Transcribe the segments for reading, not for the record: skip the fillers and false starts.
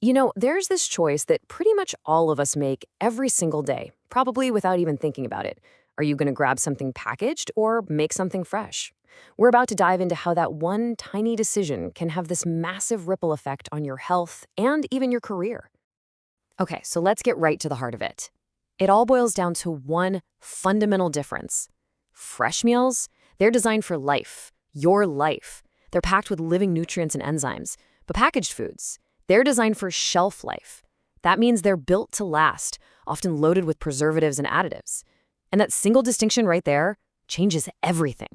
There's this choice that pretty much all of us make every single day, probably without even thinking about it. Are you going to grab something packaged or make something fresh? We're about to dive into how that one tiny decision can have this massive ripple effect on your health and even your career. Okay, so let's get right to the heart of it. It all boils down to one fundamental difference. Fresh meals, they're designed for life, your life. They're packed with living nutrients and enzymes. But packaged foods, they're designed for shelf life. That means they're built to last, often loaded with preservatives and additives. And that single distinction right there changes everything.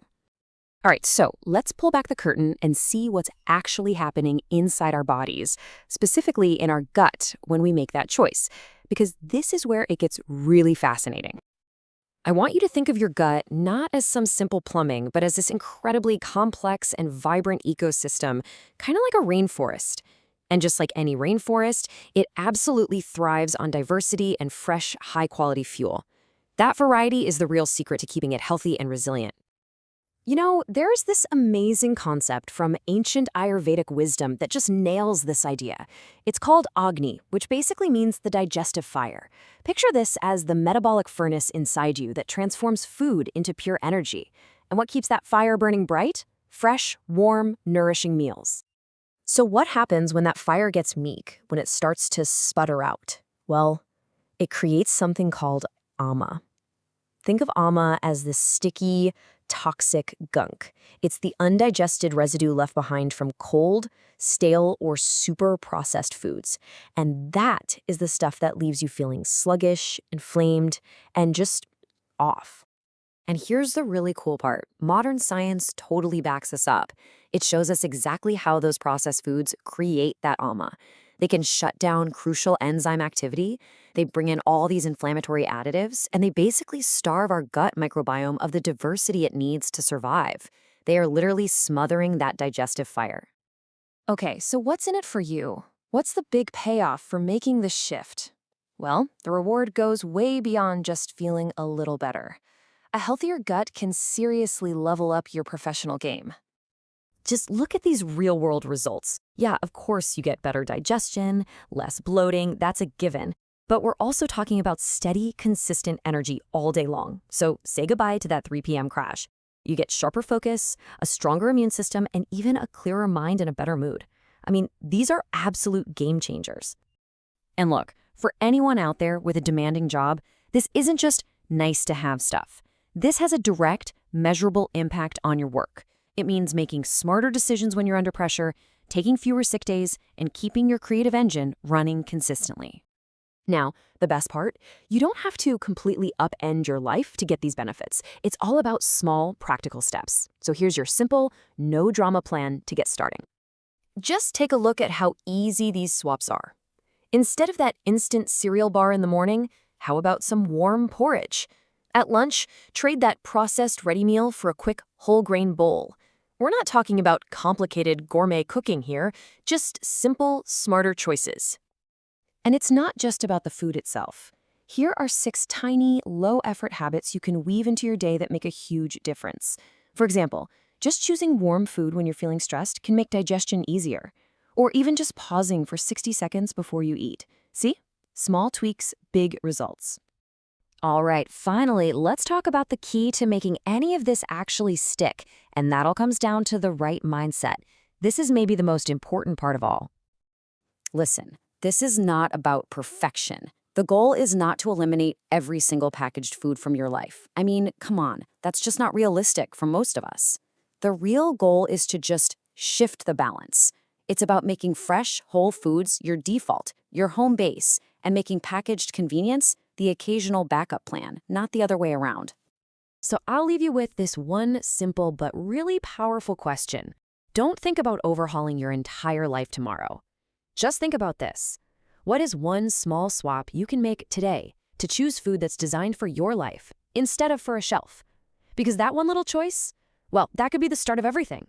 All right, so let's pull back the curtain and see what's actually happening inside our bodies, specifically in our gut when we make that choice, because this is where it gets really fascinating. I want you to think of your gut not as some simple plumbing, but as this incredibly complex and vibrant ecosystem, kind of like a rainforest. And just like any rainforest, it absolutely thrives on diversity and fresh, high-quality fuel. That variety is the real secret to keeping it healthy and resilient. There's this amazing concept from ancient Ayurvedic wisdom that just nails this idea. It's called Agni, which basically means the digestive fire. Picture this as the metabolic furnace inside you that transforms food into pure energy. And what keeps that fire burning bright? Fresh, warm, nourishing meals. So what happens when that fire gets meek, when it starts to sputter out? Well, it creates something called ama. Think of ama as this sticky, toxic gunk. It's the undigested residue left behind from cold, stale, or super processed foods. And that is the stuff that leaves you feeling sluggish, inflamed, and just off. And here's the really cool part. Modern science totally backs us up. It shows us exactly how those processed foods create that ama. They can shut down crucial enzyme activity, they bring in all these inflammatory additives, and they basically starve our gut microbiome of the diversity it needs to survive. They are literally smothering that digestive fire. Okay, so what's in it for you? What's the big payoff for making the shift? Well, the reward goes way beyond just feeling a little better. A healthier gut can seriously level up your professional game. Just look at these real-world results. Yeah, of course you get better digestion, less bloating, that's a given. But we're also talking about steady, consistent energy all day long. So say goodbye to that 3 p.m. crash. You get sharper focus, a stronger immune system, and even a clearer mind and a better mood. I mean, these are absolute game changers. And look, for anyone out there with a demanding job, this isn't just nice to have stuff. This has a direct, measurable impact on your work. It means making smarter decisions when you're under pressure, taking fewer sick days, and keeping your creative engine running consistently. Now, the best part, you don't have to completely upend your life to get these benefits. It's all about small, practical steps. So here's your simple, no-drama plan to get starting. Just take a look at how easy these swaps are. Instead of that instant cereal bar in the morning, how about some warm porridge? At lunch, trade that processed ready meal for a quick whole grain bowl. We're not talking about complicated gourmet cooking here, just simple, smarter choices. And it's not just about the food itself. Here are 6 tiny, low-effort habits you can weave into your day that make a huge difference. For example, just choosing warm food when you're feeling stressed can make digestion easier. Or even just pausing for 60 seconds before you eat. See? Small tweaks, big results. All right, finally, let's talk about the key to making any of this actually stick, and that all comes down to the right mindset. This is maybe the most important part of all. Listen, this is not about perfection. The goal is not to eliminate every single packaged food from your life. I mean, come on, that's just not realistic for most of us. The real goal is to just shift the balance. It's about making fresh, whole foods your default, your home base, and making packaged convenience the occasional backup plan, not the other way around. So I'll leave you with this one simple but really powerful question. Don't think about overhauling your entire life tomorrow. Just think about this. What is one small swap you can make today to choose food that's designed for your life instead of for a shelf? Because that one little choice, well, that could be the start of everything.